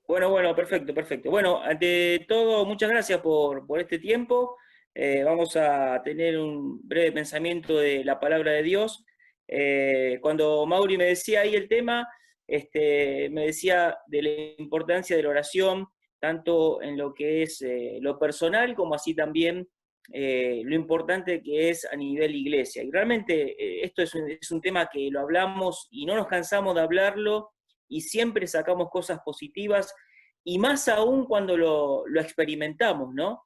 Bueno, perfecto, perfecto. Bueno, ante todo, muchas gracias por este tiempo. Vamos a tener un breve pensamiento de la palabra de Dios. Cuando Mauri me decía ahí el tema, me decía de la importancia de la oración, tanto en lo que es lo personal, como así también lo importante que es a nivel iglesia. Y realmente esto es un tema que lo hablamos y no nos cansamos de hablarlo y siempre sacamos cosas positivas, y más aún cuando lo experimentamos, ¿no?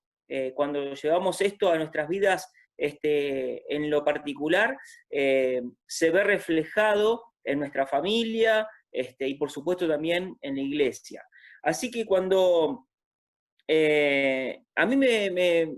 Cuando llevamos esto a nuestras vidas en lo particular, se ve reflejado en nuestra familia y por supuesto también en la iglesia. Así que cuando a mí me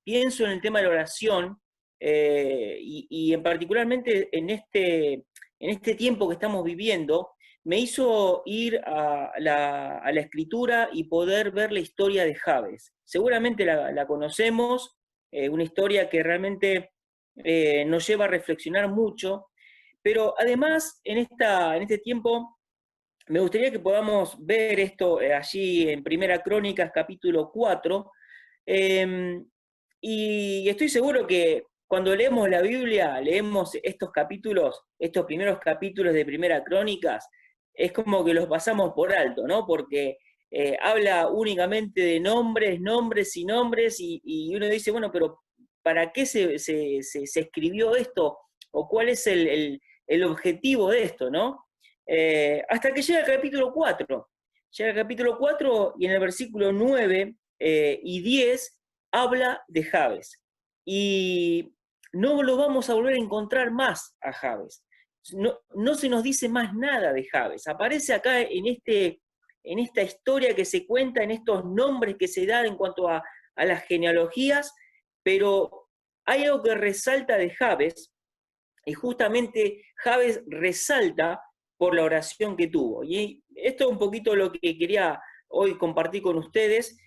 pienso en el tema de la oración, y en particularmente en este tiempo que estamos viviendo, me hizo ir a la escritura y poder ver la historia de Jabes. Seguramente la conocemos, una historia que realmente nos lleva a reflexionar mucho, pero además en este tiempo me gustaría que podamos ver esto allí en Primera Crónicas, capítulo 4, eh, y estoy seguro que cuando leemos la Biblia, leemos estos capítulos, estos primeros capítulos de Primera Crónicas, es como que los pasamos por alto, ¿no? Porque habla únicamente de nombres, nombres y nombres, y uno dice, bueno, pero ¿para qué se escribió esto? ¿O cuál es el objetivo de esto, no? Hasta que llega el capítulo 4. Llega el capítulo 4 y en el versículo 9 y 10 habla de Jabes. Y no lo vamos a volver a encontrar más a Jabes. No se nos dice más nada de Jabes. Aparece acá en esta historia que se cuenta, en estos nombres que se dan en cuanto a las genealogías, pero hay algo que resalta de Jabes, y justamente Jabes resalta por la oración que tuvo. Y esto es un poquito lo que quería hoy compartir con ustedes.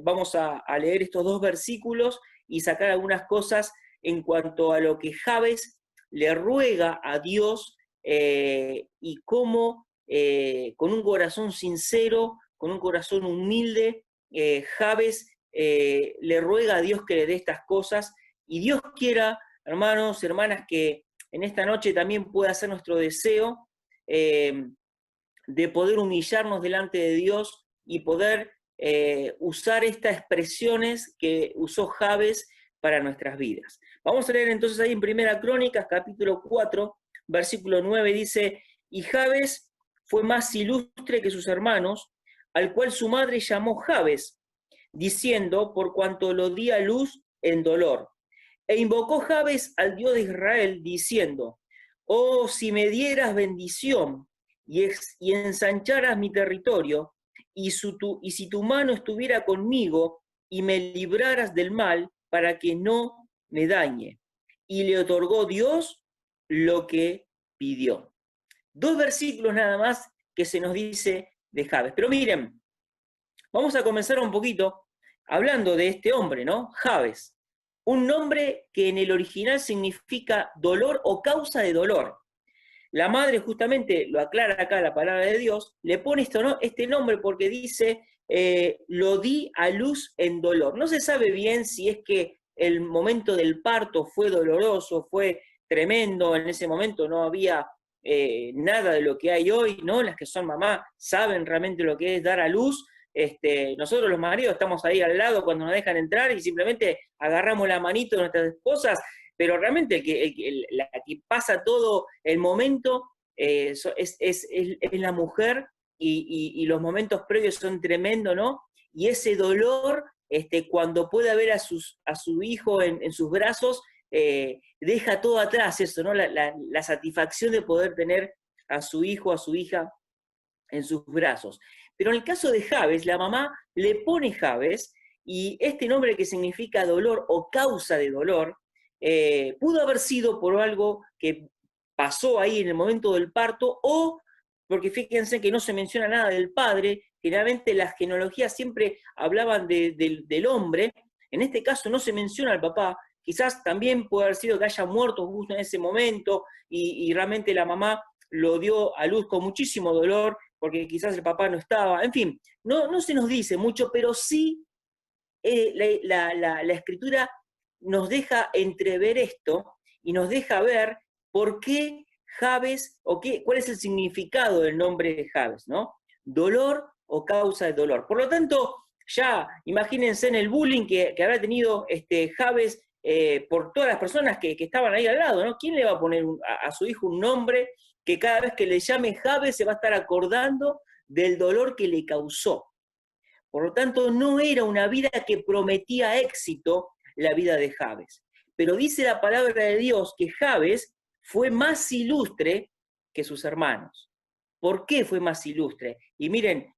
Vamos a leer estos dos versículos y sacar algunas cosas en cuanto a lo que Jabes le ruega a Dios, y cómo con un corazón sincero, con un corazón humilde, Jabes le ruega a Dios que le dé estas cosas, y Dios quiera, hermanos, hermanas, que en esta noche también pueda ser nuestro deseo, eh, de poder humillarnos delante de Dios y poder usar estas expresiones que usó Jabes para nuestras vidas. Vamos a leer entonces ahí en Primera Crónicas, capítulo 4, versículo 9, dice, y Jabes fue más ilustre que sus hermanos, al cual su madre llamó Jabes, diciendo, por cuanto lo di a luz en dolor. E invocó Jabes al Dios de Israel, diciendo, oh, si me dieras bendición y ensancharas mi territorio, y si tu mano estuviera conmigo y me libraras del mal para que no me dañe. Y le otorgó Dios lo que pidió. Dos versículos nada más que se nos dice de Jabes. Pero miren, vamos a comenzar un poquito hablando de este hombre, ¿no? Jabes. Un nombre que en el original significa dolor o causa de dolor. La madre justamente lo aclara acá la palabra de Dios, le pone esto, ¿no? Este nombre porque dice, lo di a luz en dolor. No se sabe bien si es que el momento del parto fue doloroso, fue tremendo, en ese momento no había nada de lo que hay hoy, ¿no? Las que son mamá saben realmente lo que es dar a luz. Nosotros los maridos estamos ahí al lado cuando nos dejan entrar y simplemente agarramos la manito de nuestras esposas, pero realmente la que pasa todo el momento es la mujer, y los momentos previos son tremendos, ¿no? Y ese dolor, cuando puede ver a su hijo en sus brazos, deja todo atrás eso, ¿no? La satisfacción de poder tener a su hijo, a su hija en sus brazos. Pero en el caso de Jabes, la mamá le pone Jabes, y este nombre que significa dolor o causa de dolor, pudo haber sido por algo que pasó ahí en el momento del parto, o porque fíjense que no se menciona nada del padre. Generalmente las genealogías siempre hablaban del hombre, en este caso no se menciona al papá. Quizás también puede haber sido que haya muerto justo en ese momento, y realmente la mamá lo dio a luz con muchísimo dolor, porque quizás el papá no estaba, en fin, no se nos dice mucho, pero sí la escritura nos deja entrever esto y nos deja ver por qué Jabes, cuál es el significado del nombre de Jabes, ¿no? Dolor o causa de dolor. Por lo tanto, ya imagínense en el bullying que habrá tenido Jabes por todas las personas que estaban ahí al lado, ¿no? ¿Quién le va a poner a su hijo un nombre que cada vez que le llame Jabes se va a estar acordando del dolor que le causó? Por lo tanto, no era una vida que prometía éxito la vida de Jabes. Pero dice la palabra de Dios que Jabes fue más ilustre que sus hermanos. ¿Por qué fue más ilustre? Y miren,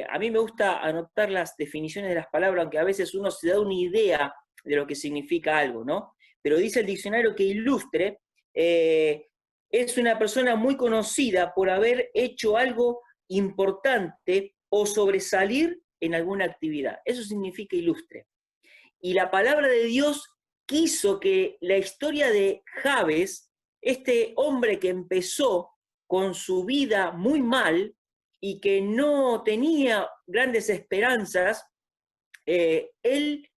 a mí me gusta anotar las definiciones de las palabras, aunque a veces uno se da una idea de lo que significa algo, ¿no? Pero dice el diccionario que ilustre es una persona muy conocida por haber hecho algo importante o sobresalir en alguna actividad. Eso significa ilustre. Y la palabra de Dios quiso que la historia de Jabes, este hombre que empezó con su vida muy mal y que no tenía grandes esperanzas, él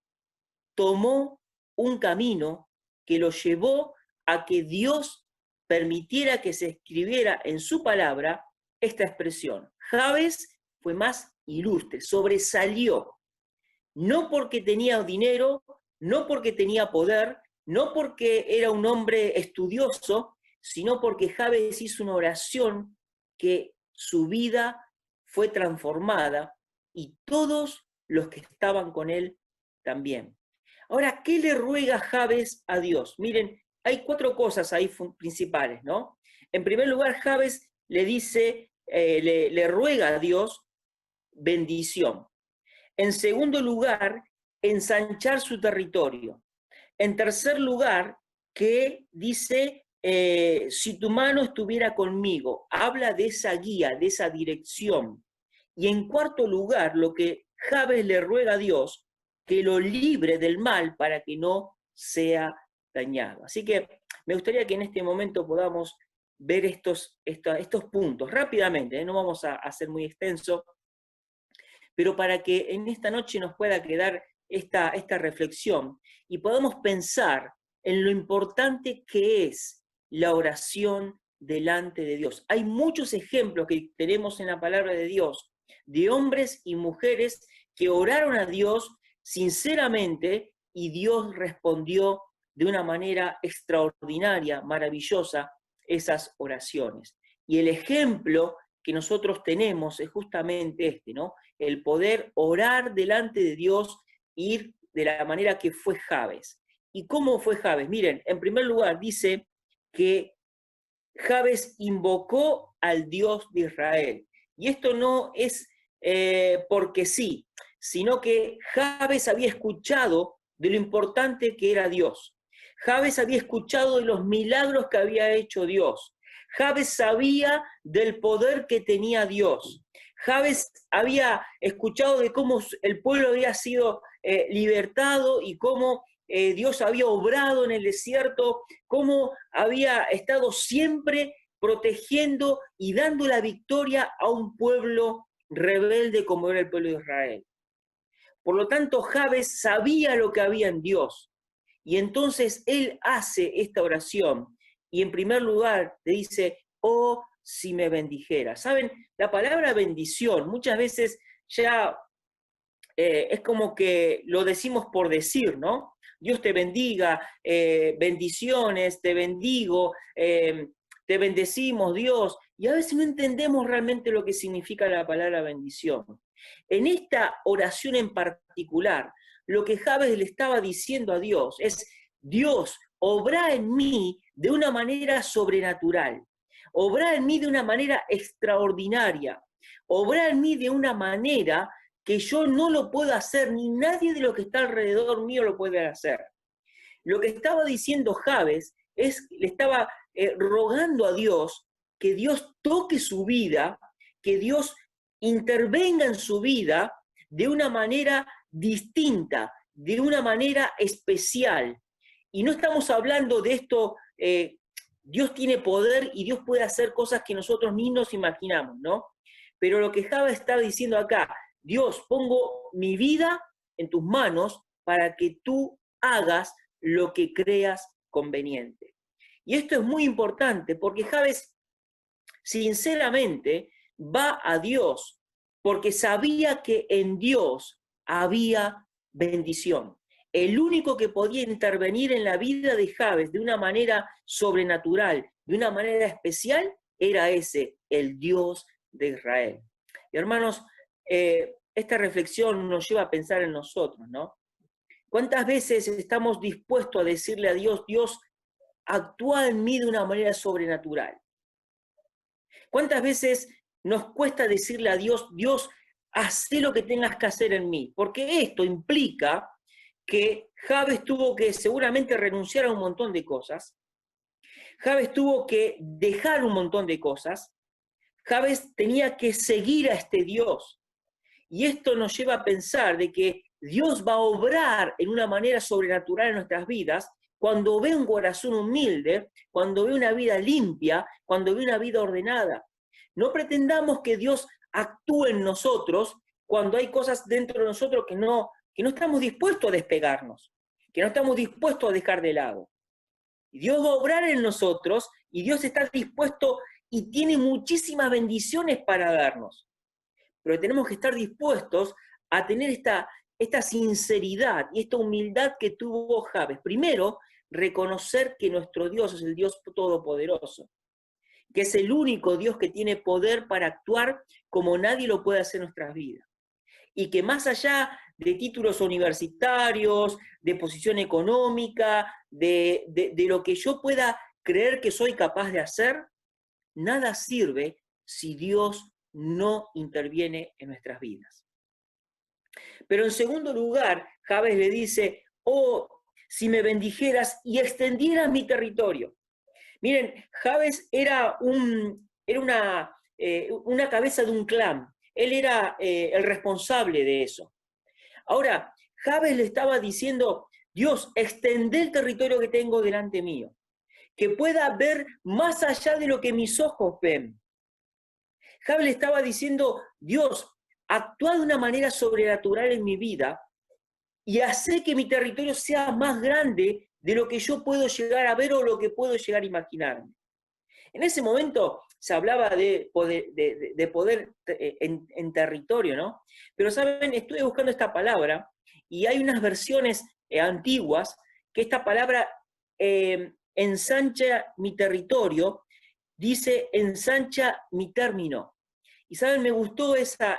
tomó un camino que lo llevó a que Dios permitiera que se escribiera en su palabra esta expresión. Jabes fue más ilustre, sobresalió, no porque tenía dinero, no porque tenía poder, no porque era un hombre estudioso, sino porque Jabes hizo una oración que su vida fue transformada y todos los que estaban con él también. Ahora, ¿qué le ruega Jabes a Dios? Miren, hay 4 cosas ahí principales, ¿no? En primer lugar, Jabes le dice, le ruega a Dios bendición. En segundo lugar, ensanchar su territorio. En tercer lugar, que dice, si tu mano estuviera conmigo, habla de esa guía, de esa dirección. Y en cuarto lugar, lo que Jabes le ruega a Dios, que lo libre del mal para que no sea dañado. Así que me gustaría que en este momento podamos ver estos puntos rápidamente, no vamos a ser muy extensos, pero para que en esta noche nos pueda quedar esta reflexión y podamos pensar en lo importante que es la oración delante de Dios. Hay muchos ejemplos que tenemos en la palabra de Dios de hombres y mujeres que oraron a Dios sinceramente y Dios respondió de una manera extraordinaria, maravillosa, esas oraciones. Y el ejemplo que nosotros tenemos es justamente este, ¿no? El poder orar delante de Dios, ir de la manera que fue Jabes. ¿Y cómo fue Jabes? Miren, en primer lugar dice que Jabes invocó al Dios de Israel. Y esto no es porque sí, sino que Jabes había escuchado de lo importante que era Dios. Jabes había escuchado de los milagros que había hecho Dios. Jabes sabía del poder que tenía Dios. Jabes había escuchado de cómo el pueblo había sido libertado y cómo Dios había obrado en el desierto, cómo había estado siempre protegiendo y dando la victoria a un pueblo rebelde como era el pueblo de Israel. Por lo tanto, Jabes sabía lo que había en Dios. Y entonces él hace esta oración. Y en primer lugar le dice, oh, si me bendijera. ¿Saben? La palabra bendición muchas veces ya es como que lo decimos por decir, ¿no? Dios te bendiga, bendiciones, te bendigo, te bendecimos, Dios. Y a veces no entendemos realmente lo que significa la palabra bendición. En esta oración en particular, lo que Jabes le estaba diciendo a Dios es, Dios, obra en mí de una manera sobrenatural, obra en mí de una manera extraordinaria, obra en mí de una manera que yo no lo puedo hacer, ni nadie de lo que está alrededor mío lo puede hacer. Lo que estaba diciendo Jabes le estaba rogando a Dios que Dios toque su vida, que Dios intervenga en su vida de una manera distinta, de una manera especial. Y no estamos hablando de esto, Dios tiene poder y Dios puede hacer cosas que nosotros ni nos imaginamos, ¿no? Pero lo que Jabes estaba diciendo acá, Dios, pongo mi vida en tus manos para que tú hagas lo que creas conveniente. Y esto es muy importante porque Jabes sinceramente va a Dios porque sabía que en Dios había bendición. El único que podía intervenir en la vida de Jabes de una manera sobrenatural, de una manera especial, era ese, el Dios de Israel. Y hermanos, esta reflexión nos lleva a pensar en nosotros, ¿no? ¿Cuántas veces estamos dispuestos a decirle a Dios, Dios, actúa en mí de una manera sobrenatural? ¿Cuántas veces nos cuesta decirle a Dios, Dios, haz lo que tengas que hacer en mí? Porque esto implica que Jabes tuvo que seguramente renunciar a un montón de cosas, Jabes tuvo que dejar un montón de cosas, Jabes tenía que seguir a este Dios. Y esto nos lleva a pensar de que Dios va a obrar en una manera sobrenatural en nuestras vidas cuando ve un corazón humilde, cuando ve una vida limpia, cuando ve una vida ordenada. No pretendamos que Dios actúe en nosotros cuando hay cosas dentro de nosotros que no estamos dispuestos a despegarnos, que no estamos dispuestos a dejar de lado. Dios va a obrar en nosotros y Dios está dispuesto y tiene muchísimas bendiciones para darnos. Pero tenemos que estar dispuestos a tener esta sinceridad y esta humildad que tuvo Jabes. Primero, reconocer que nuestro Dios es el Dios todopoderoso, que es el único Dios que tiene poder para actuar como nadie lo puede hacer en nuestras vidas. Y que más allá de títulos universitarios, de posición económica, de lo que yo pueda creer que soy capaz de hacer, nada sirve si Dios no interviene en nuestras vidas. Pero en segundo lugar, Jabes le dice, oh, si me bendijeras y extendieras mi territorio. Miren, Jabes era una cabeza de un clan. Él era el responsable de eso. Ahora, Jabes le estaba diciendo, Dios, extende el territorio que tengo delante mío, que pueda ver más allá de lo que mis ojos ven. Jabes le estaba diciendo, Dios, actúa de una manera sobrenatural en mi vida y hace que mi territorio sea más grande de lo que yo puedo llegar a ver o lo que puedo llegar a imaginarme. En ese momento se hablaba de poder en territorio, ¿no? Pero, ¿saben? Estuve buscando esta palabra y hay unas versiones antiguas que esta palabra ensancha mi territorio, dice ensancha mi término. Y, ¿saben? Me gustó esas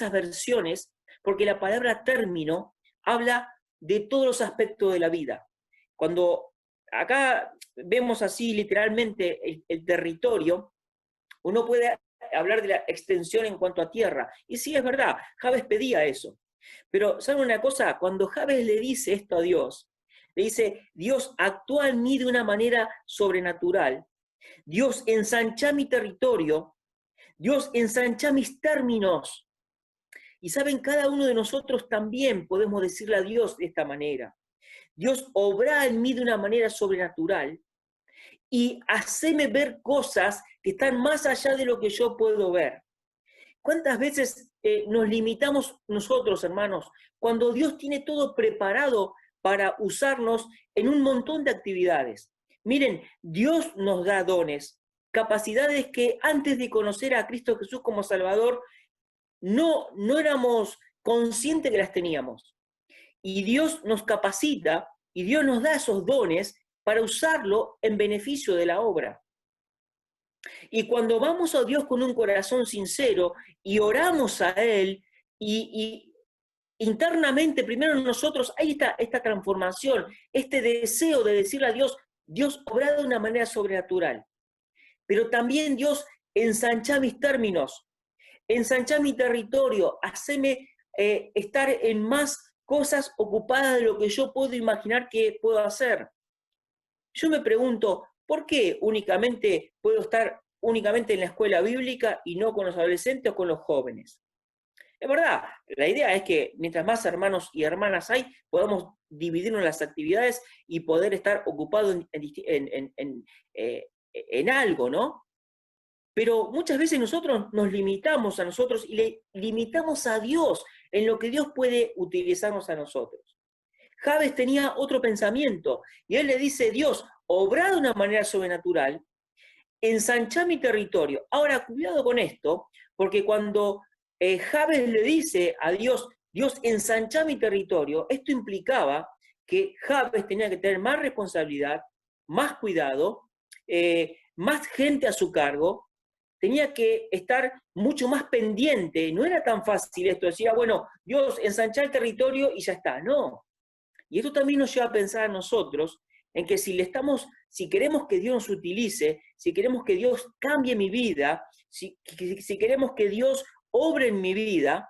versiones porque la palabra término habla de todos los aspectos de la vida. Cuando acá vemos así literalmente el territorio, uno puede hablar de la extensión en cuanto a tierra. Y sí, es verdad, Jabes pedía eso. Pero, ¿saben una cosa? Cuando Jabes le dice esto a Dios, le dice, Dios, actúa en mí de una manera sobrenatural. Dios, ensancha mi territorio. Dios, ensancha mis términos. Y saben, cada uno de nosotros también podemos decirle a Dios de esta manera. Dios, obra en mí de una manera sobrenatural y haceme ver cosas que están más allá de lo que yo puedo ver. ¿Cuántas veces nos limitamos nosotros, hermanos, cuando Dios tiene todo preparado para usarnos en un montón de actividades? Miren, Dios nos da dones, capacidades que antes de conocer a Cristo Jesús como Salvador, no éramos conscientes que las teníamos. Y Dios nos capacita y Dios nos da esos dones para usarlo en beneficio de la obra. Y cuando vamos a Dios con un corazón sincero y oramos a Él y internamente, primero en nosotros, hay esta transformación, este deseo de decirle a Dios, Dios obra de una manera sobrenatural. Pero también Dios ensancha mis términos, ensancha mi territorio, haceme estar en más cosas ocupadas de lo que yo puedo imaginar que puedo hacer. Yo me pregunto, ¿por qué únicamente puedo estar únicamente en la escuela bíblica y no con los adolescentes o con los jóvenes? Es verdad, la idea es que mientras más hermanos y hermanas hay, podamos dividirnos las actividades y poder estar ocupados en algo, ¿no? Pero muchas veces nosotros nos limitamos a nosotros y le limitamos a Dios en lo que Dios puede utilizarnos a nosotros. Jabes tenía otro pensamiento y él le dice, Dios, obrá de una manera sobrenatural, ensanchá mi territorio. Ahora, cuidado con esto, porque cuando Jabes le dice a Dios, Dios, ensanchá mi territorio, esto implicaba que Jabes tenía que tener más responsabilidad, más cuidado, más gente a su cargo, tenía que estar mucho más pendiente, no era tan fácil esto, decía, bueno, Dios, ensanchá el territorio y ya está, no. Y esto también nos lleva a pensar a nosotros en que si queremos que Dios nos utilice, si queremos que Dios cambie mi vida, si queremos que Dios obre en mi vida,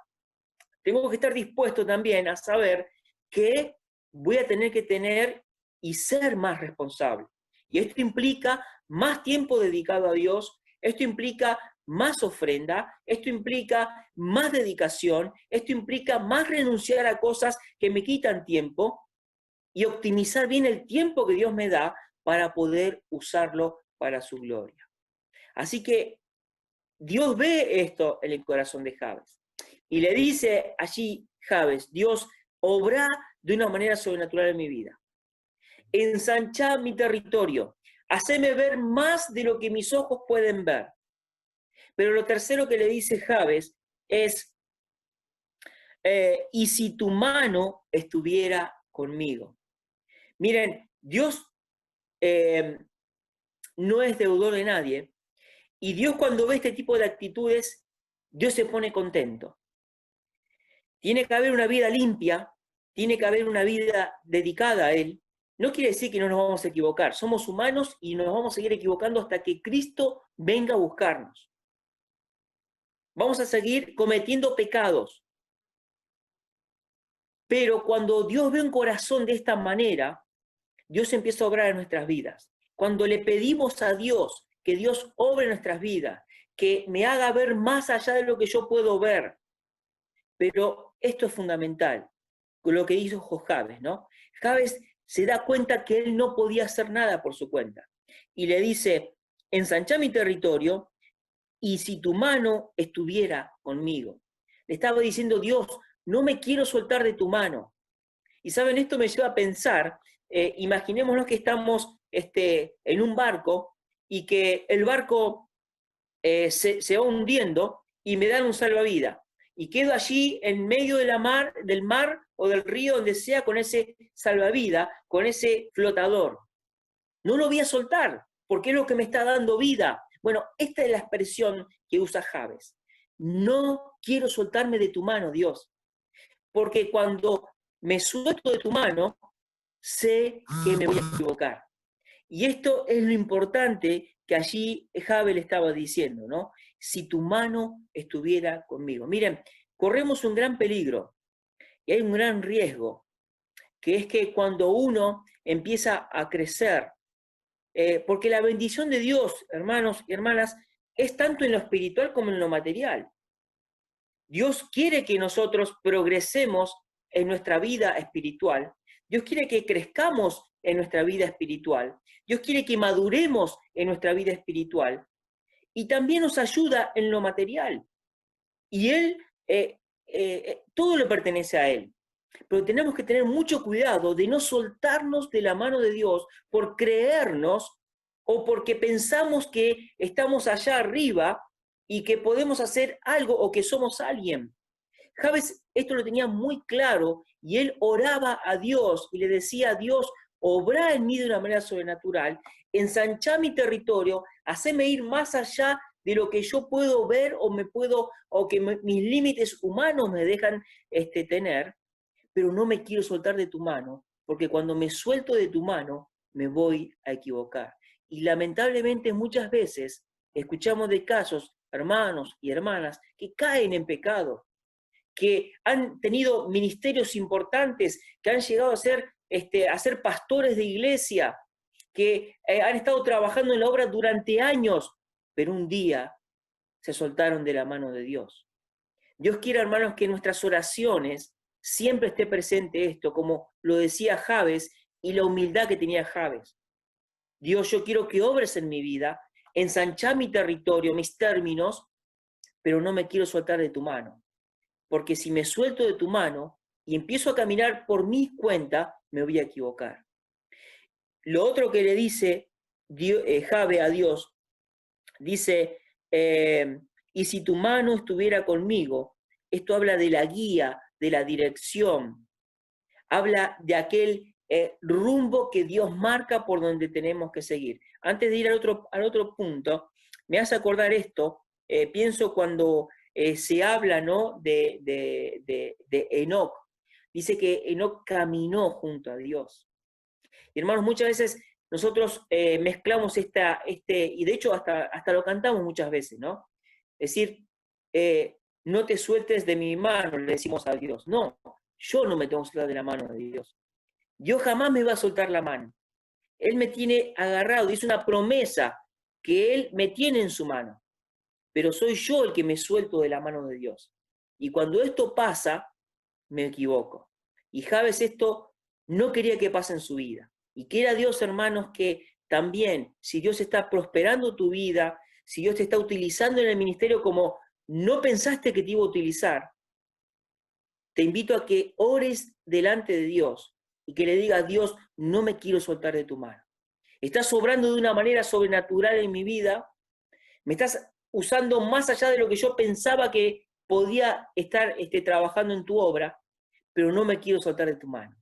tengo que estar dispuesto también a saber que voy a tener que tener y ser más responsable. Y esto implica más tiempo dedicado a Dios, esto implica más ofrenda, esto implica más dedicación, esto implica más renunciar a cosas que me quitan tiempo y optimizar bien el tiempo que Dios me da para poder usarlo para su gloria. Así que Dios ve esto en el corazón de Jabes y le dice allí, Jabes, Dios, obra de una manera sobrenatural en mi vida. Ensancha mi territorio, haceme ver más de lo que mis ojos pueden ver. Pero lo tercero que le dice Jabes es, y si tu mano estuviera conmigo. Miren, Dios no es deudor de nadie, y Dios cuando ve este tipo de actitudes, Dios se pone contento. Tiene que haber una vida limpia, tiene que haber una vida dedicada a Él. No quiere decir que no nos vamos a equivocar, somos humanos y nos vamos a seguir equivocando hasta que Cristo venga a buscarnos. Vamos a seguir cometiendo pecados. Pero cuando Dios ve un corazón de esta manera, Dios empieza a obrar en nuestras vidas. Cuando le pedimos a Dios que Dios obre en nuestras vidas, que me haga ver más allá de lo que yo puedo ver. Pero esto es fundamental, con lo que hizo Jabes, ¿no? Jabes se da cuenta que él no podía hacer nada por su cuenta. Y le dice, ensancha mi territorio y si tu mano estuviera conmigo. Le estaba diciendo, Dios, no me quiero soltar de tu mano. Y saben, esto me lleva a pensar, imaginémonos que estamos en un barco y que el barco se va hundiendo y me dan un salvavidas. Y quedo allí en medio de del mar o del río, donde sea, con ese salvavidas, con ese flotador. No lo voy a soltar, porque es lo que me está dando vida. Bueno, esta es la expresión que usa Jabes. No quiero soltarme de tu mano, Dios, porque cuando me suelto de tu mano, sé que me voy a equivocar. Y esto es lo importante que allí Jabes le estaba diciendo, ¿no? Si tu mano estuviera conmigo. Miren, corremos un gran peligro y hay un gran riesgo, que es que cuando uno empieza a crecer, porque la bendición de Dios, hermanos y hermanas, es tanto en lo espiritual como en lo material. Dios quiere que nosotros progresemos en nuestra vida espiritual. Dios quiere que crezcamos en nuestra vida espiritual. Dios quiere que maduremos en nuestra vida espiritual. Y también nos ayuda en lo material. Y Él, todo le pertenece a Él. Pero tenemos que tener mucho cuidado de no soltarnos de la mano de Dios por creernos o porque pensamos que estamos allá arriba y que podemos hacer algo o que somos alguien. Jabes esto lo tenía muy claro y él oraba a Dios y le decía a Dios, obrá en mí de una manera sobrenatural, ensanchá mi territorio, haceme ir más allá de lo que yo puedo ver o que mis límites humanos me dejan tener, pero no me quiero soltar de tu mano, porque cuando me suelto de tu mano, me voy a equivocar. Y lamentablemente muchas veces escuchamos de casos, hermanos y hermanas, que caen en pecado, que han tenido ministerios importantes, que han llegado a ser pastores de iglesia, que han estado trabajando en la obra durante años, pero un día se soltaron de la mano de Dios. Dios quiere, hermanos, que en nuestras oraciones siempre esté presente esto, como lo decía Jabes y la humildad que tenía Jabes. Dios, yo quiero que obres en mi vida, ensanchar mi territorio, mis términos, pero no me quiero soltar de tu mano. Porque si me suelto de tu mano y empiezo a caminar por mi cuenta, me voy a equivocar. Lo otro que le dice Jahve a Dios, dice, y si tu mano estuviera conmigo, esto habla de la guía, de la dirección, habla de aquel rumbo que Dios marca por donde tenemos que seguir. Antes de ir al otro punto, me hace acordar esto, pienso cuando se habla, ¿no?, de Enoc. Dice que Enoc caminó junto a Dios. Y hermanos, muchas veces nosotros mezclamos y de hecho hasta lo cantamos muchas veces, ¿no? Es decir, no te sueltes de mi mano, le decimos a Dios. No, yo no me tengo que soltar de la mano de Dios. Dios jamás me va a soltar la mano. Él me tiene agarrado, y es una promesa que Él me tiene en su mano. Pero soy yo el que me suelto de la mano de Dios. Y cuando esto pasa, me equivoco. Y Javes esto no quería que pase en su vida. Y quiera Dios, hermanos, que también, si Dios está prosperando tu vida, si Dios te está utilizando en el ministerio como no pensaste que te iba a utilizar, te invito a que ores delante de Dios y que le digas, Dios, no me quiero soltar de tu mano. Estás obrando de una manera sobrenatural en mi vida, me estás usando más allá de lo que yo pensaba que podía estar trabajando en tu obra, pero no me quiero soltar de tu mano.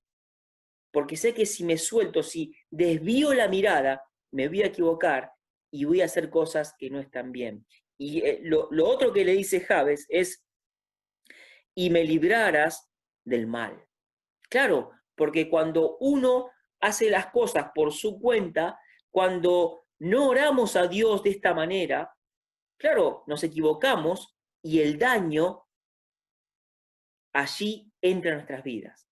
Porque sé que si me suelto, si desvío la mirada, me voy a equivocar y voy a hacer cosas que no están bien. Y lo otro que le dice Javes es, y me librarás del mal. Claro, porque cuando uno hace las cosas por su cuenta, cuando no oramos a Dios de esta manera, claro, nos equivocamos y el daño allí entra en nuestras vidas.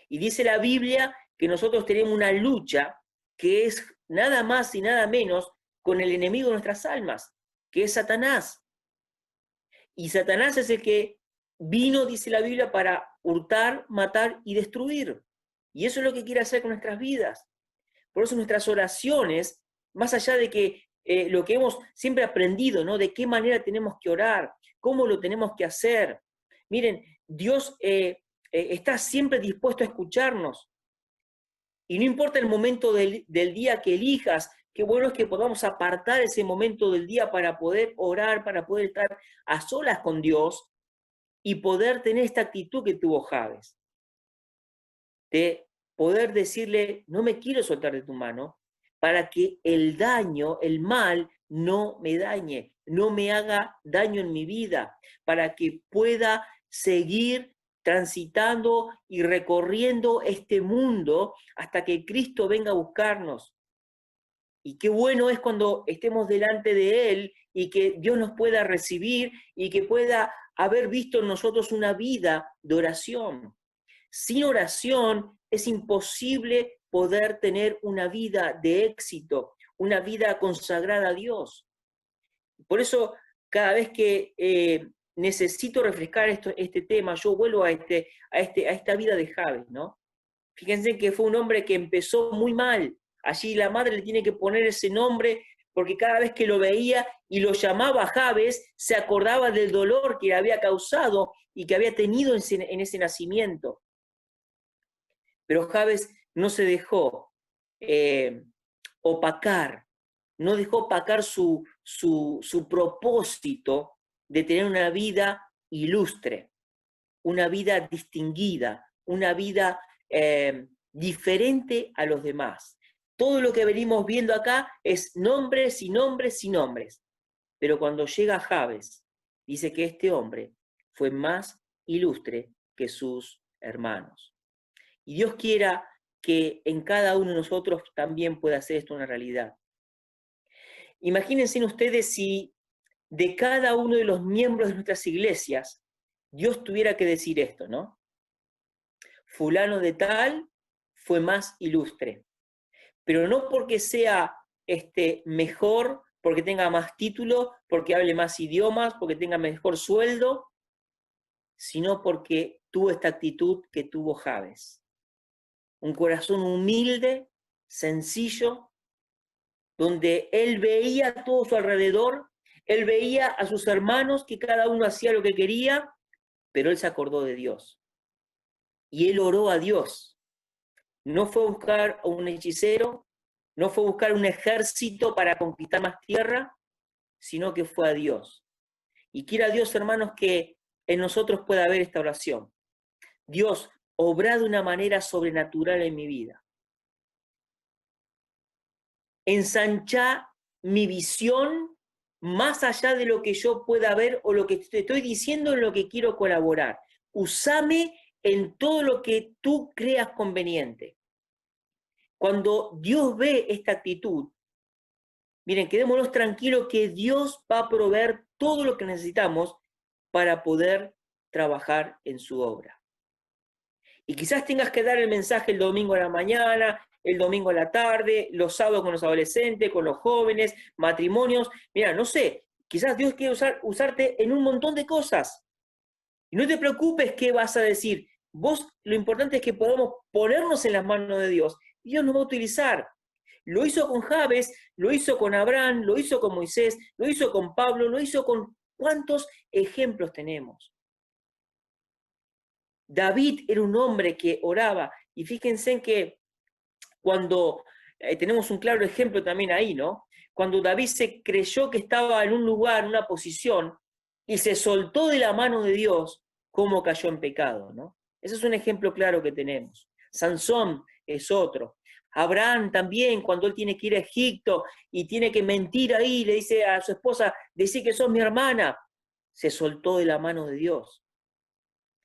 Y dice la Biblia que nosotros tenemos una lucha que es nada más y nada menos con el enemigo de nuestras almas, que es Satanás. Y Satanás es el que vino, dice la Biblia, para hurtar, matar y destruir. Y eso es lo que quiere hacer con nuestras vidas. Por eso nuestras oraciones, más allá de que lo que hemos siempre aprendido, ¿no? De qué manera tenemos que orar, cómo lo tenemos que hacer. Miren, Dios está siempre dispuesto a escucharnos. Y no importa el momento del día que elijas, qué bueno es que podamos apartar ese momento del día para poder orar, para poder estar a solas con Dios y poder tener esta actitud que tuvo Javes, de poder decirle, no me quiero soltar de tu mano, para que el daño, el mal, no me dañe, no me haga daño en mi vida, para que pueda seguir transitando y recorriendo este mundo hasta que Cristo venga a buscarnos. Y qué bueno es cuando estemos delante de Él y que Dios nos pueda recibir y que pueda haber visto en nosotros una vida de oración. Sin oración es imposible poder tener una vida de éxito, una vida consagrada a Dios. Por eso, cada vez que necesito refrescar este tema, yo vuelvo a esta vida de Javes, ¿no? Fíjense que fue un hombre que empezó muy mal. Allí la madre le tiene que poner ese nombre porque cada vez que lo veía y lo llamaba Javes, se acordaba del dolor que le había causado y que había tenido en ese nacimiento. Pero Javes no se dejó opacar, no dejó opacar su propósito de tener una vida ilustre, una vida distinguida, una vida diferente a los demás. Todo lo que venimos viendo acá es nombres y nombres y nombres. Pero cuando llega Javes, dice que este hombre fue más ilustre que sus hermanos. Y Dios quiera que en cada uno de nosotros también pueda hacer esto una realidad. Imagínense ustedes si de cada uno de los miembros de nuestras iglesias Dios tuviera que decir esto, ¿no? Fulano de tal fue más ilustre, pero no porque sea mejor, porque tenga más título, porque hable más idiomas, porque tenga mejor sueldo, sino porque tuvo esta actitud que tuvo Javes. Un corazón humilde, sencillo, donde él veía a todo su alrededor, él veía a sus hermanos que cada uno hacía lo que quería, pero él se acordó de Dios. Y él oró a Dios. No fue a buscar a un hechicero, no fue a buscar un ejército para conquistar más tierra, sino que fue a Dios. Y quiera Dios, hermanos, que en nosotros pueda haber esta oración. Dios, obra de una manera sobrenatural en mi vida. Ensancha mi visión más allá de lo que yo pueda ver o lo que te estoy diciendo en lo que quiero colaborar. Usame en todo lo que tú creas conveniente. Cuando Dios ve esta actitud, miren, quedémonos tranquilos que Dios va a proveer todo lo que necesitamos para poder trabajar en su obra. Y quizás tengas que dar el mensaje el domingo a la mañana, el domingo a la tarde, los sábados con los adolescentes, con los jóvenes, matrimonios. Mira, no sé, quizás Dios quiere usarte en un montón de cosas. Y no te preocupes qué vas a decir. Vos, lo importante es que podamos ponernos en las manos de Dios. Y Dios nos va a utilizar. Lo hizo con Jabes, lo hizo con Abraham, lo hizo con Moisés, lo hizo con Pablo, lo hizo con... ¿Cuántos ejemplos tenemos? David era un hombre que oraba, y fíjense en que cuando tenemos un claro ejemplo también ahí, ¿no? Cuando David se creyó que estaba en un lugar, en una posición, y se soltó de la mano de Dios, cómo cayó en pecado, ¿no? Ese es un ejemplo claro que tenemos. Sansón es otro. Abraham también, cuando él tiene que ir a Egipto y tiene que mentir ahí, le dice a su esposa, decí que sos mi hermana, se soltó de la mano de Dios.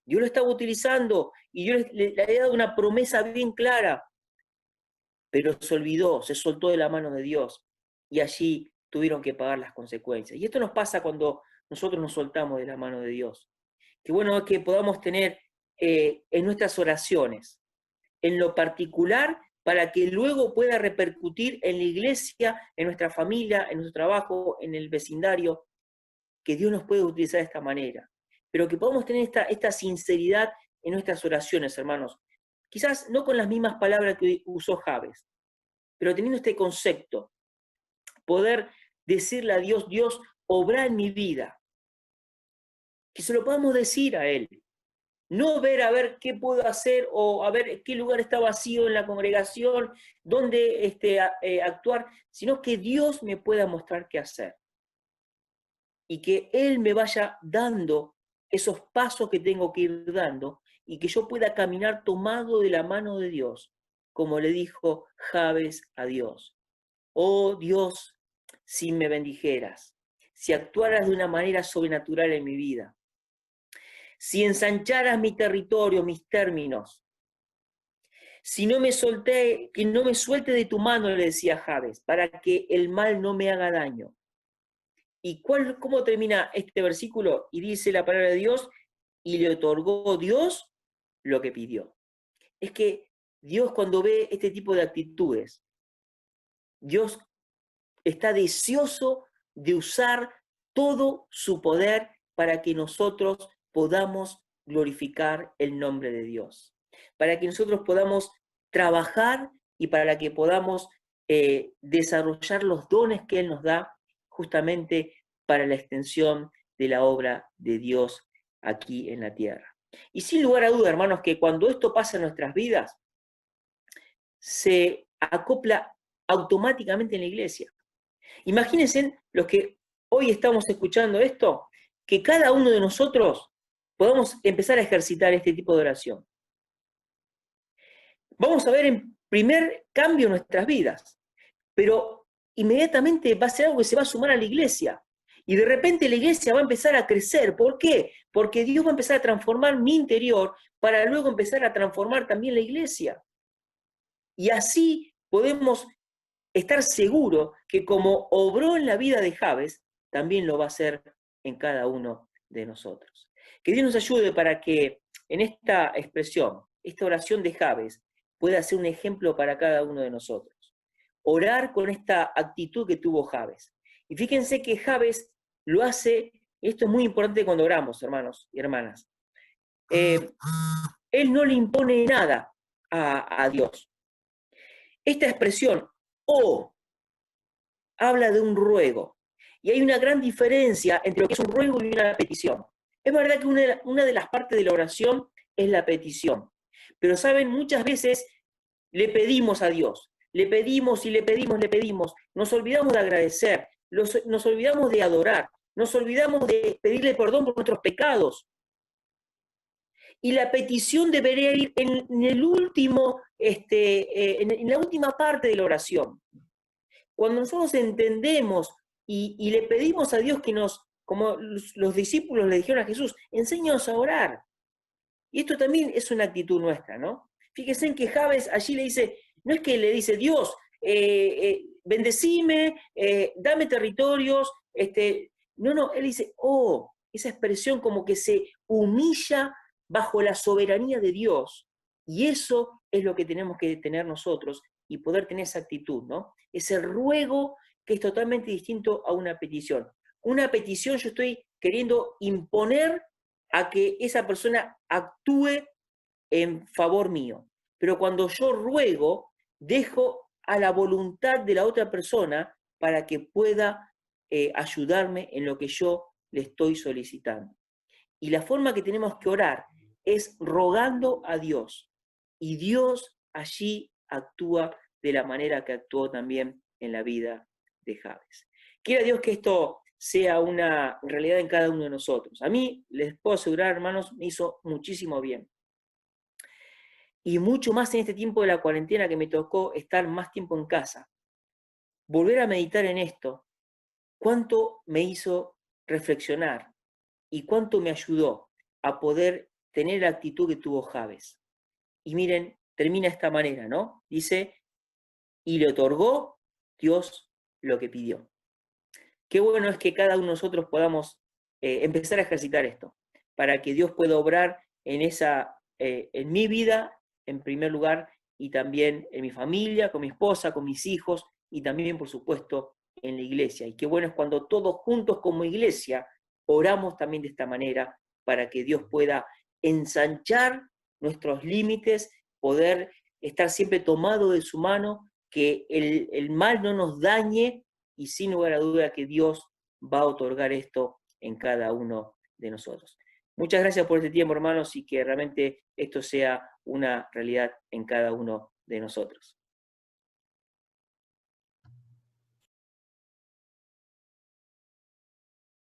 Dios lo estaba utilizando y Dios le había dado una promesa bien clara, pero se olvidó, se soltó de la mano de Dios y allí tuvieron que pagar las consecuencias. Y esto nos pasa cuando nosotros nos soltamos de la mano de Dios. Qué bueno es que podamos tener en nuestras oraciones, en lo particular, para que luego pueda repercutir en la iglesia, en nuestra familia, en nuestro trabajo, en el vecindario, que Dios nos puede utilizar de esta manera. Pero que podamos tener esta sinceridad en nuestras oraciones, hermanos. Quizás no con las mismas palabras que usó Jabes, pero teniendo este concepto, poder decirle a Dios, Dios, obra en mi vida, que se lo podamos decir a Él, no ver a ver qué puedo hacer o a ver qué lugar está vacío en la congregación, dónde actuar, sino que Dios me pueda mostrar qué hacer y que Él me vaya dando esos pasos que tengo que ir dando y que yo pueda caminar tomado de la mano de Dios, como le dijo Jabes a Dios. Oh Dios, si me bendijeras, si actuaras de una manera sobrenatural en mi vida, si ensancharas mi territorio, mis términos, si no me solté, que no me suelte de tu mano, le decía Jabes, para que el mal no me haga daño. ¿Y cómo termina este versículo? Y dice la palabra de Dios, y le otorgó Dios lo que pidió. Es que Dios, cuando ve este tipo de actitudes, Dios está deseoso de usar todo su poder para que nosotros podamos glorificar el nombre de Dios, para que nosotros podamos trabajar y para que podamos desarrollar los dones que Él nos da justamente para la extensión de la obra de Dios aquí en la tierra. Y sin lugar a duda, hermanos, que cuando esto pasa en nuestras vidas, se acopla automáticamente en la iglesia. Imagínense los que hoy estamos escuchando esto, que cada uno de nosotros podamos empezar a ejercitar este tipo de oración. Vamos a ver en primer cambio en nuestras vidas, pero inmediatamente va a ser algo que se va a sumar a la iglesia. Y de repente la iglesia va a empezar a crecer. ¿Por qué? Porque Dios va a empezar a transformar mi interior para luego empezar a transformar también la iglesia. Y así podemos estar seguros que como obró en la vida de Jabes, también lo va a hacer en cada uno de nosotros. Que Dios nos ayude para que en esta expresión, esta oración de Jabes, pueda ser un ejemplo para cada uno de nosotros. Orar con esta actitud que tuvo Jabes. Y fíjense que Jabes lo hace, esto es muy importante cuando oramos, hermanos y hermanas. Él no le impone nada a Dios. Esta expresión, oh, habla de un ruego. Y hay una gran diferencia entre lo que es un ruego y una petición. Es verdad que una de las partes de la oración es la petición. Pero, ¿saben? Muchas veces le pedimos a Dios, le pedimos y le pedimos, le pedimos. Nos olvidamos de agradecer, nos olvidamos de adorar, nos olvidamos de pedirle perdón por nuestros pecados. Y la petición debería ir en el último, en la última parte de la oración. Cuando nosotros entendemos y le pedimos a Dios que nos, como los discípulos le dijeron a Jesús, enséñanos a orar. Y esto también es una actitud nuestra, ¿no? Fíjense en que Jabes allí le dice, no es que le dice, Dios, bendecime, dame territorios, no, él dice, oh, esa expresión como que se humilla bajo la soberanía de Dios. Y eso es lo que tenemos que tener nosotros y poder tener esa actitud, ¿no? Ese ruego que es totalmente distinto a una petición. Una petición yo estoy queriendo imponer a que esa persona actúe en favor mío. Pero cuando yo ruego, dejo a la voluntad de la otra persona para que pueda ayudarme en lo que yo le estoy solicitando. Y la forma que tenemos que orar es rogando a Dios. Y Dios allí actúa de la manera que actuó también en la vida de Jabes. Quiera Dios que esto sea una realidad en cada uno de nosotros. A mí, les puedo asegurar, hermanos, me hizo muchísimo bien. Y mucho más en este tiempo de la cuarentena que me tocó estar más tiempo en casa. Volver a meditar en esto, cuánto me hizo reflexionar y cuánto me ayudó a poder tener la actitud que tuvo Jabes. Y miren, termina de esta manera, ¿no? Dice, y le otorgó Dios lo que pidió. Qué bueno es que cada uno de nosotros podamos empezar a ejercitar esto, para que Dios pueda obrar en mi vida, en primer lugar, y también en mi familia, con mi esposa, con mis hijos, y también, por supuesto, en la iglesia. Y qué bueno es cuando todos juntos como iglesia oramos también de esta manera, para que Dios pueda ensanchar nuestros límites, poder estar siempre tomado de su mano, que el mal no nos dañe, y sin lugar a duda que Dios va a otorgar esto en cada uno de nosotros. Muchas gracias por este tiempo, hermanos, y que realmente esto sea una realidad en cada uno de nosotros.